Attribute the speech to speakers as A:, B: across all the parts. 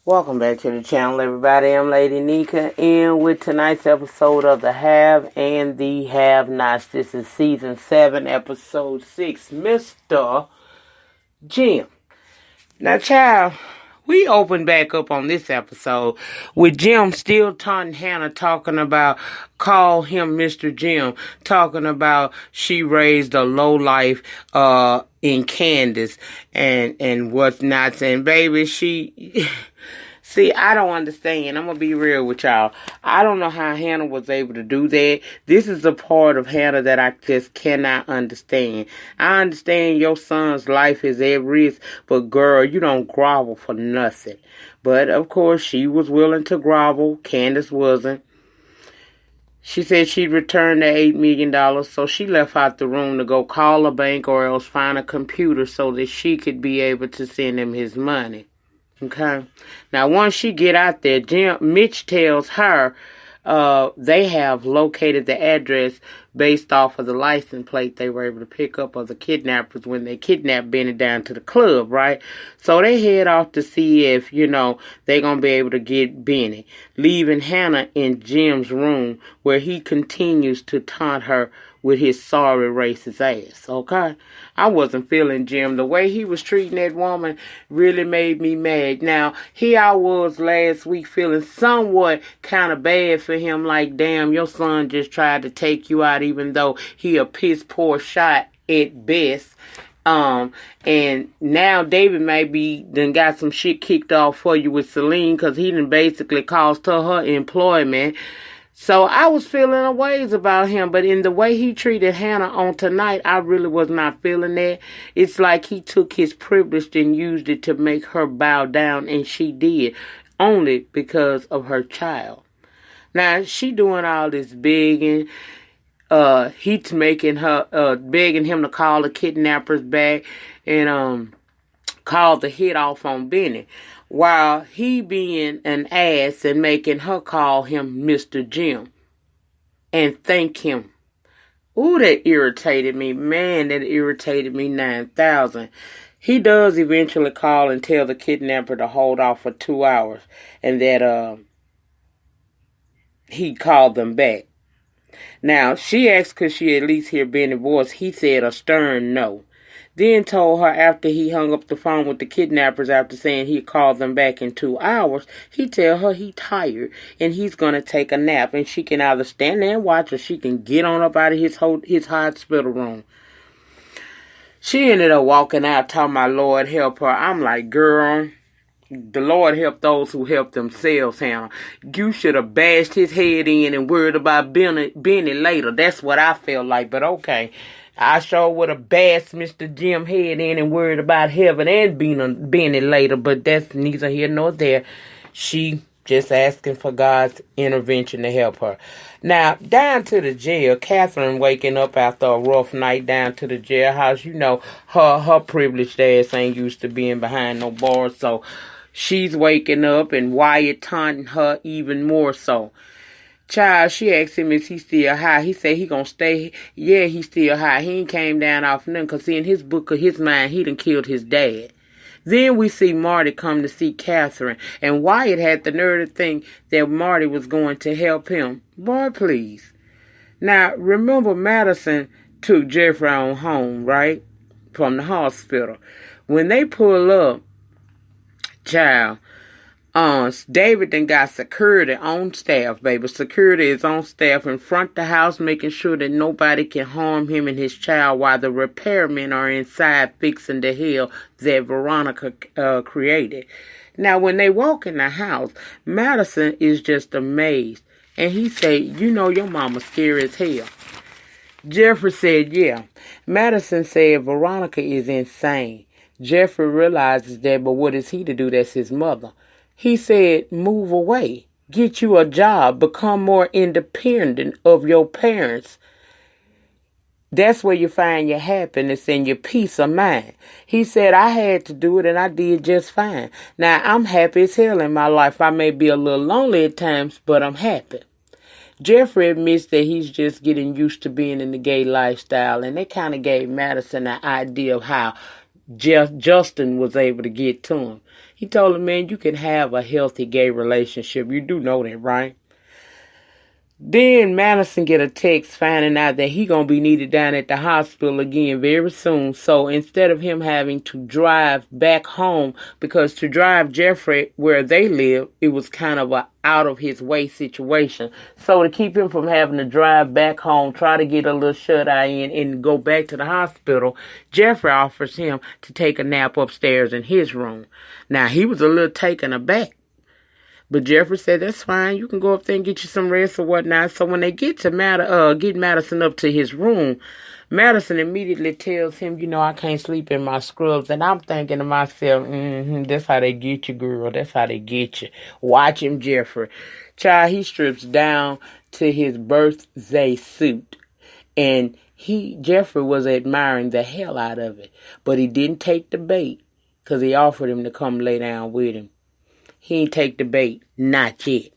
A: Welcome back to the channel, everybody. I'm Lady Nyca, and with tonight's episode of the Have and the Have-Nots. This is Season 7, Episode 6, Mr. Jim. Now, child, we open back up on this episode with Jim still taunting Hannah, talking about, call him Mr. Jim, talking about she raised a lowlife in Candace and what's not. And baby, she... See, I don't understand. I'm going to be real with y'all. I don't know how Hannah was able to do that. This is a part of Hannah that I just cannot understand. I understand your son's life is at risk, but girl, you don't grovel for nothing. But, of course, she was willing to grovel. Candace wasn't. She said she'd return the $8 million, so she left out the room to go call a bank or else find a computer so that she could be able to send him his money. Okay. Now, once she get out there, Mitch tells her they have located the address based off of the license plate they were able to pick up of the kidnappers when they kidnapped Benny down to the club, right? So they head off to see if, they're going to be able to get Benny, leaving Hannah in Jim's room where he continues to taunt her with his sorry racist ass, okay? I wasn't feeling Jim. The way he was treating that woman really made me mad. Now, here I was last week feeling somewhat kind of bad for him, like, damn, your son just tried to take you out even though he a piss poor shot at best. And now David maybe done got some shit kicked off for you with Celine because he done basically cost her employment. So I was feeling a ways about him, but in the way he treated Hannah on tonight, I really was not feeling that. It's like he took his privilege and used it to make her bow down, and she did, only because of her child. Now, she doing all this begging. He's making her, begging him to call the kidnappers back and call the hit off on Benny, while he being an ass and making her call him Mr. Jim and thank him. Ooh, that irritated me. Man, that irritated me 9,000. He does eventually call and tell the kidnapper to hold off for 2 hours and that he called them back. Now, she asked could she at least hear Benny's voice. He said a stern no. Then told her after he hung up the phone with the kidnappers after saying he'd call them back in 2 hours, he tell her he tired and he's going to take a nap and she can either stand there and watch or she can get on up out of his hospital room. She ended up walking out talking about Lord help her. I'm like, girl, the Lord help those who help themselves, Hannah. You should have bashed his head in and worried about Benny later. That's what I felt like, but okay. I sure would have bashed Mr. Jim head in and worried about heaven and Benny later, but that's neither here nor there. She just asking for God's intervention to help her. Now, down to the jail, Catherine waking up after a rough night down to the jailhouse. Her privileged ass ain't used to being behind no bars, so she's waking up and Wyatt taunting her even more so. Child, she asked him, is he still high? He said he gonna stay. Yeah, he still high. He ain't came down off nothing because in his book of his mind, he done killed his dad. Then we see Marty come to see Catherine. And Wyatt had the nerve to think that Marty was going to help him. Boy, please. Now, remember Madison took Jeffrey on home, right? From the hospital. When they pull up, child, David then got security on staff, baby. Security is on staff in front of the house, making sure that nobody can harm him and his child while the repairmen are inside fixing the hell that Veronica created. Now, when they walk in the house, Madison is just amazed. And he said, your mama's scary as hell. Jeffrey said, yeah. Madison said, Veronica is insane. Jeffrey realizes that, but what is he to do? That's his mother. He said, move away, get you a job, become more independent of your parents. That's where you find your happiness and your peace of mind. He said, I had to do it and I did just fine. Now, I'm happy as hell in my life. I may be a little lonely at times, but I'm happy. Jeffrey admits that he's just getting used to being in the gay lifestyle, and they kind of gave Madison an idea of how Justin was able to get to him. He told him, man, you can have a healthy gay relationship. You do know that, right? Then Madison get a text finding out that he gonna be needed down at the hospital again very soon. So instead of him having to drive back home, because to drive Jeffrey where they live, it was kind of a out of his way situation. So to keep him from having to drive back home, try to get a little shut-eye in and go back to the hospital, Jeffrey offers him to take a nap upstairs in his room. Now he was a little taken aback. But Jeffrey said, that's fine. You can go up there and get you some rest or whatnot. So when they get to get Madison up to his room, Madison immediately tells him, I can't sleep in my scrubs. And I'm thinking to myself, that's how they get you, girl. That's how they get you. Watch him, Jeffrey. Child, he strips down to his birthday suit. And Jeffrey was admiring the hell out of it. But he didn't take the bait because he offered him to come lay down with him. He ain't take the bait. Not yet.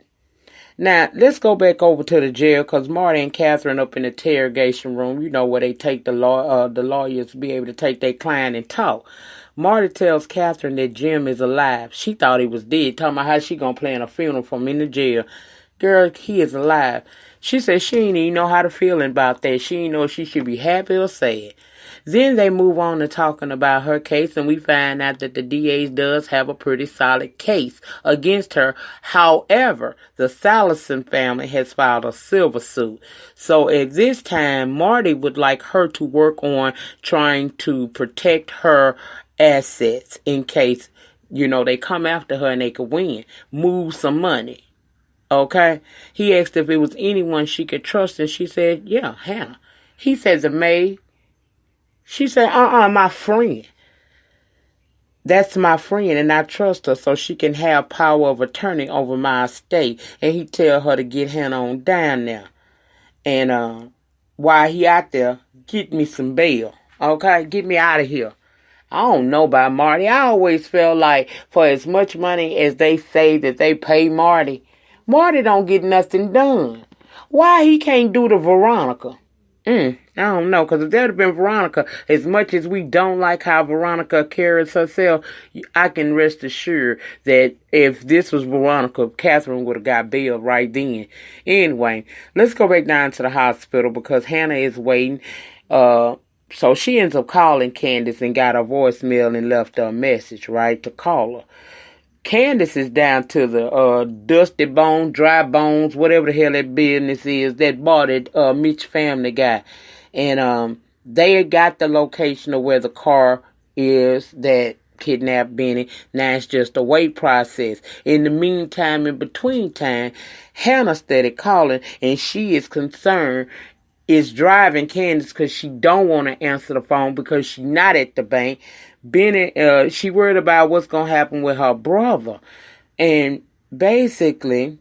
A: Now, let's go back over to the jail because Marty and Catherine up in the interrogation room, where they take the lawyers to be able to take their client and talk. Marty tells Catherine that Jim is alive. She thought he was dead, talking about how she gonna plan a funeral for him in the jail. Girl, he is alive. She said she ain't even know how to feel about that. She ain't know if she should be happy or sad. Then they move on to talking about her case, and we find out that the DA does have a pretty solid case against her. However, the Salison family has filed a civil suit. So at this time, Marty would like her to work on trying to protect her assets in case, they come after her and they could win. Move some money. Okay? He asked if it was anyone she could trust, and she said, yeah, Hannah. He said the maid. She said, my friend. That's my friend, and I trust her so she can have power of attorney over my estate. And he tell her to get Hannah on down there. And while he out there, get me some bail. Okay? Get me out of here. I don't know about Marty. I always felt like for as much money as they say that they pay Marty don't get nothing done. Why he can't do the Veronica? I don't know, because if that had been Veronica, as much as we don't like how Veronica carries herself, I can rest assured that if this was Veronica, Catherine would have got bail right then. Anyway, let's go back down to the hospital because Hannah is waiting. So she ends up calling Candace and got a voicemail and left her a message, right, to call her. Candace is down to the Dusty Bones, Dry Bones, whatever the hell that business is, that bar that Mitch family got. And they got the location of where the car is that kidnapped Benny. Now it's just a wait process. In the meantime, in between time, Hannah started calling, and she is concerned. Is driving Candace because she don't want to answer the phone because she's not at the bank. Benny, she worried about what's going to happen with her brother. And basically,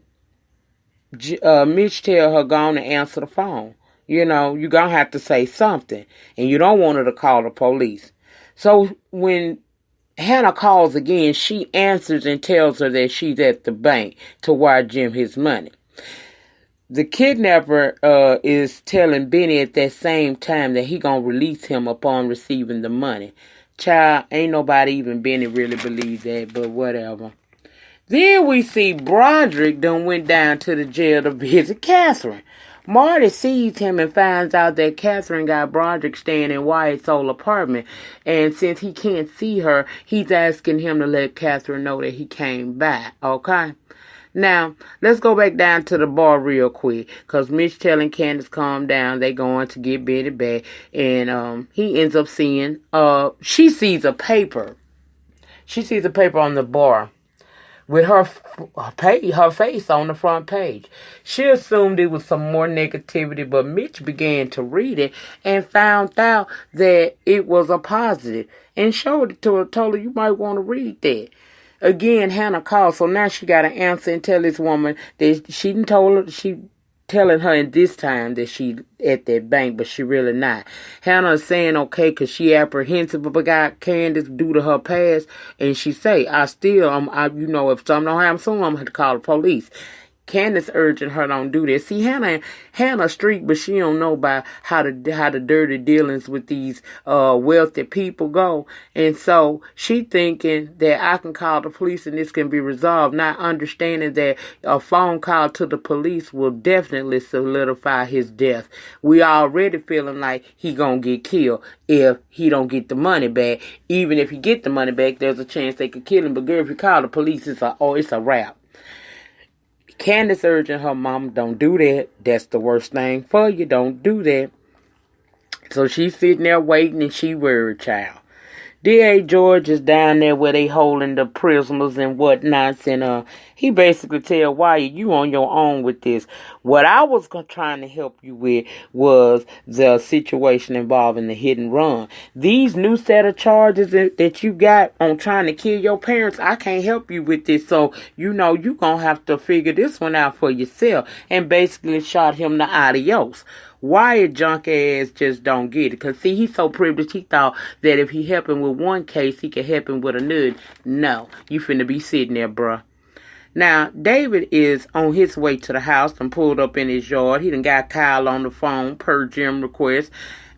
A: Mitch tell her go on and answer the phone. You're going to have to say something. And you don't want her to call the police. So when Hannah calls again, she answers and tells her that she's at the bank to wire Jim his money. The kidnapper is telling Benny at that same time that he gonna release him upon receiving the money. Child, ain't nobody, even Benny, really believe that, but whatever. Then we see Broderick done went down to the jail to visit Catherine. Marty sees him and finds out that Catherine got Broderick staying in Wyatt's old apartment. And since he can't see her, he's asking him to let Catherine know that he came back, okay? Now, let's go back down to the bar real quick. Because Mitch telling Candace calm down. They going to get Betty back. And he ends up seeing, she sees a paper. She sees a paper on the bar with her face on the front page. She assumed it was some more negativity, but Mitch began to read it and found out that it was a positive. And showed it to her, told her, you might want to read that. Again, Hannah called, so now she got to answer and tell this woman that she didn't told her, she telling her in this time that she at that bank, but she really not. Hannah is saying okay because she apprehensive about Candace due to her past, and she say, I still, if something don't happen soon, I'm going to have to call the police. Candace urging her don't do this. See, Hannah street, but she don't know about how the dirty dealings with these wealthy people go. And so she thinking that I can call the police and this can be resolved, not understanding that a phone call to the police will definitely solidify his death. We already feeling like he gonna get killed if he don't get the money back. Even if he get the money back, there's a chance they could kill him. But girl, if you call the police, it's a wrap. Candace urging her mom, don't do that. That's the worst thing for you. Don't do that. So she's sitting there waiting and she worried, child. D.A. George is down there where they holding the prisoners and whatnots, and he basically tell Wyatt, you on your own with this. What I was trying to help you with was the situation involving the hit and run. These new set of charges that you got on trying to kill your parents, I can't help you with this. So, you know, you gonna have to figure this one out for yourself. And basically shot him the adios. Wyatt junk ass just don't get it. Because, see, he's so privileged, he thought that if he help him with one case, he could help him with another. No, you finna be sitting there, bruh. Now, David is on his way to the house and pulled up in his yard. He done got Kyle on the phone per Jim request,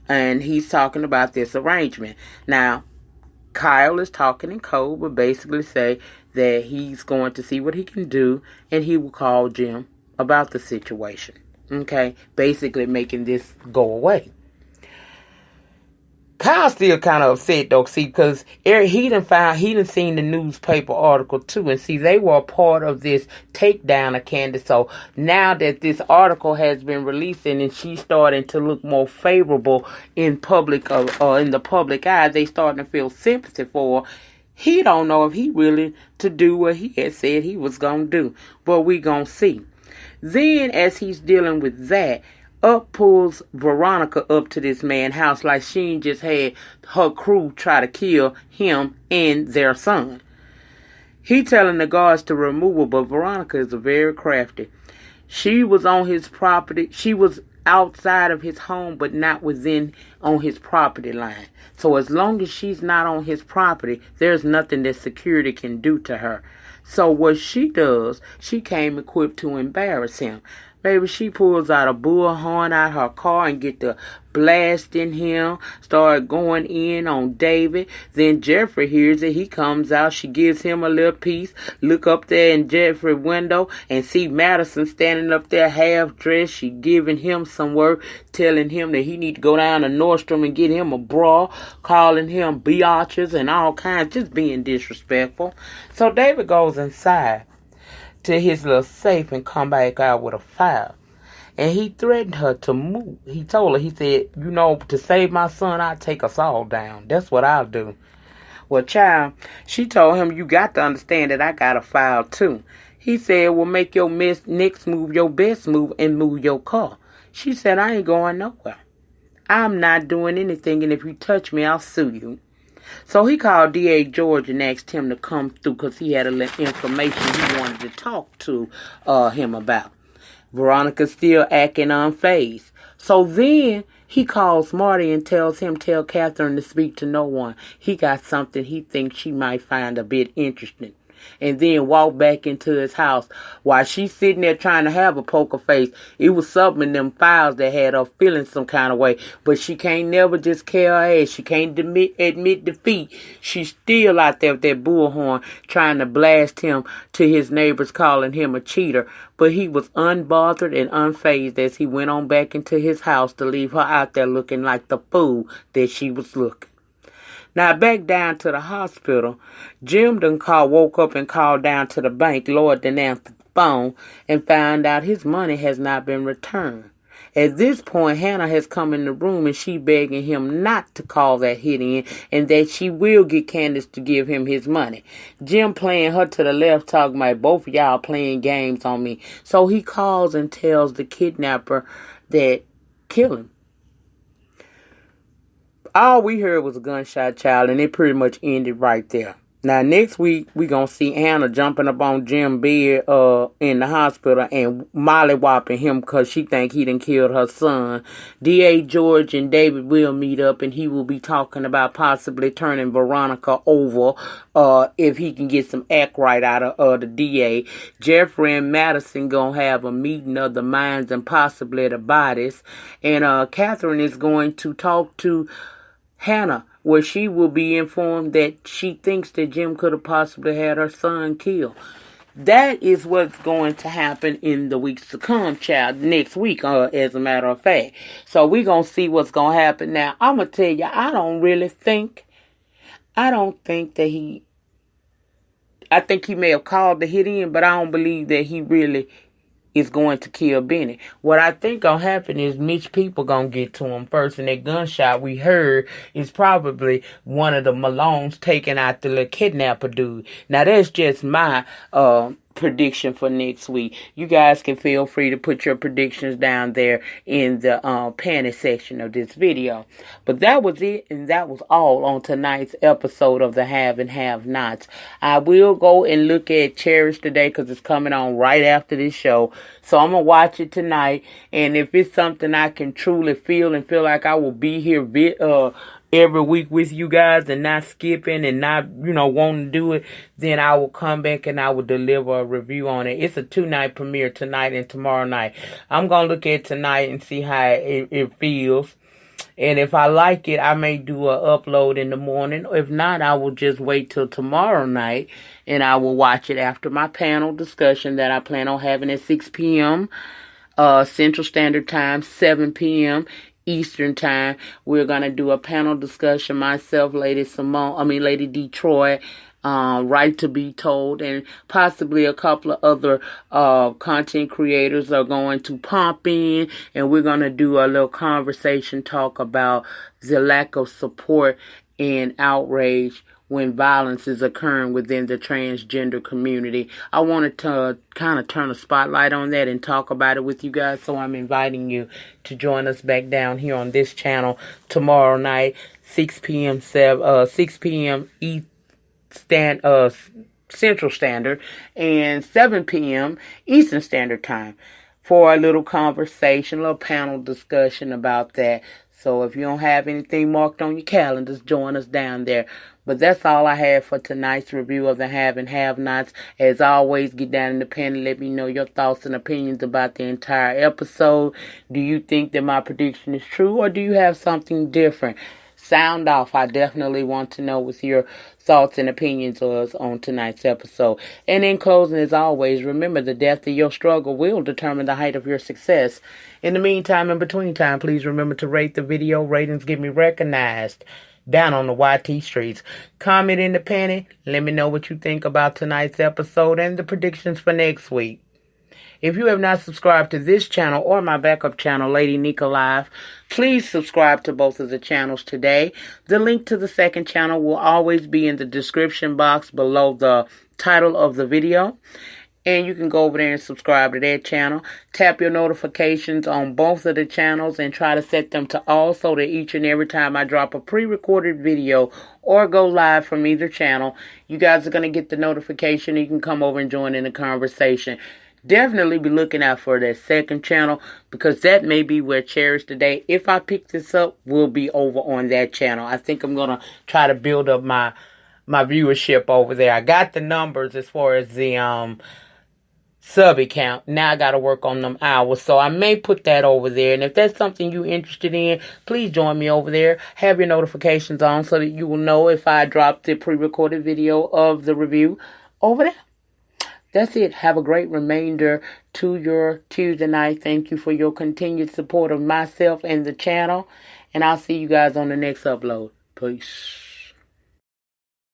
A: and he's talking about this arrangement. Now, Kyle is talking in code, but basically say that he's going to see what he can do, and he will call Jim about the situation. Okay, basically making this go away. Kyle's still kind of upset though, see, because he done seen the newspaper article too, and see, they were a part of this takedown of Candace. So now that this article has been released and she's starting to look more favorable in public, in the public eye, they starting to feel sympathy for her. He don't know if he really to do what he had said he was gonna do, but we gonna see. Then, as he's dealing with that, up pulls Veronica up to this man's house like she just had her crew try to kill him and their son. He telling the guards to remove her, but Veronica is very crafty. She was on his property. She was outside of his home, but not within on his property line. So as long as she's not on his property, there's nothing that security can do to her. So what she does, she came equipped to embarrass him. Baby, she pulls out a bullhorn out her car and get to blasting him, start going in on David. Then Jeffrey hears it. He comes out. She gives him a little piece. Look up there in Jeffrey's window and see Madison standing up there half dressed. She giving him some work, telling him that he need to go down to Nordstrom and get him a bra, calling him biatches and all kinds, just being disrespectful. So David goes inside to his little safe and come back out with a file. And he threatened her to move. He told her, he said, you know, to save my son, I'll take us all down. That's what I'll do. Well, child, she told him, you got to understand that I got a file too. He said, well, make your next move your best move and move your car. She said, I ain't going nowhere. I'm not doing anything, and if you touch me, I'll sue you. So he called D.A. George and asked him to come through because he had a little information he wanted to talk to him about. Veronica still acting unfazed. So then he calls Marty and tells him, tell Catherine to speak to no one. He got something he thinks she might find a bit interesting. And then walk back into his house while she's sitting there trying to have a poker face. It was something in them files that had her feeling some kind of way. But she can't never just care her ass. She can't admit defeat. She's still out there with that bullhorn trying to blast him to his neighbors, calling him a cheater. But he was unbothered and unfazed as he went on back into his house to leave her out there looking like the fool that she was looking. Now, back down to the hospital, Jim woke up and called down to the bank. Lloyd done answered the phone and found out his money has not been returned. At this point, Hannah has come in the room and she begging him not to call that hit in and that she will get Candace to give him his money. Jim playing her to the left, talking about both of y'all playing games on me. So he calls and tells the kidnapper that kill him. All we heard was a gunshot, child, and it pretty much ended right there. Now, next week, we're going to see Hannah jumping up on Jim bed in the hospital and mollywopping him because she think he done killed her son. D.A. George and David will meet up, and he will be talking about possibly turning Veronica over if he can get some act right out of the D.A. Jeffrey and Madison going to have a meeting of the minds and possibly the bodies. And Catherine is going to talk to Hannah, where she will be informed that she thinks that Jim could have possibly had her son killed. That is what's going to happen in the weeks to come, child. Next week, as a matter of fact. So we're going to see what's going to happen. Now, I'm going to tell you, I don't think that I think he may have called the hit in, but I don't believe that he really is going to kill Benny. What I think gonna happen is Mitch people gonna get to him first, and that gunshot we heard is probably one of the Malones taking out the little kidnapper dude. Now that's just my prediction for next week. You guys can feel free to put your predictions down there in the panty section of this video. But that was it, and that was all on tonight's episode of the Have and Have Nots. I will go and look at Cherish today because it's coming on right after this show. So I'm going to watch it tonight, and if it's something I can truly feel and feel like I will be here every week with you guys and not skipping and not, wanting to do it, then I will come back and I will deliver a review on it. It's a 2-night premiere tonight and tomorrow night. I'm going to look at tonight and see how it feels. And if I like it, I may do an upload in the morning. If not, I will just wait till tomorrow night and I will watch it after my panel discussion that I plan on having at 6 p.m. Central Standard Time, 7 p.m. Eastern Time. We're going to do a panel discussion. Myself, Lady Detroit, Right to Be Told, and possibly a couple of other content creators are going to pop in, and we're going to do a little conversation talk about the lack of support and outrage when violence is occurring within the transgender community. I wanted to kind of turn a spotlight on that and talk about it with you guys, so I'm inviting you to join us back down here on this channel tomorrow night, 6 p.m. Central Standard and 7 p.m. Eastern Standard Time for a little conversation, a little panel discussion about that. So if you don't have anything marked on your calendars, join us down there. But that's all I have for tonight's review of the Have and Have Nots. As always, get down in the pen and let me know your thoughts and opinions about the entire episode. Do you think that my prediction is true, or do you have something different? Sound off. I definitely want to know what your thoughts and opinions was on tonight's episode. And in closing, as always, remember the depth of your struggle will determine the height of your success. In the meantime, in between time, please remember to rate the video. Ratings get me recognized down on the YT streets. Comment in the panty. Let me know what you think about tonight's episode and the predictions for next week. If you have not subscribed to this channel or my backup channel, Lady Nyca Live, please subscribe to both of the channels today. The link to the second channel will always be in the description box below the title of the video. And you can go over there and subscribe to that channel. Tap your notifications on both of the channels and try to set them to all so that each and every time I drop a pre-recorded video or go live from either channel, you guys are going to get the notification and you can come over and join in the conversation. Definitely be looking out for that second channel because that may be where Cherish Today, if I pick this up, will be over on that channel. I think I'm going to try to build up my viewership over there. I got the numbers as far as the sub account. Now I got to work on them hours. So I may put that over there. And if that's something you're interested in, please join me over there. Have your notifications on so that you will know if I drop the pre-recorded video of the review over there. That's it. Have a great remainder to your Tuesday night. Thank you for your continued support of myself and the channel. And I'll see you guys on the next upload. Peace.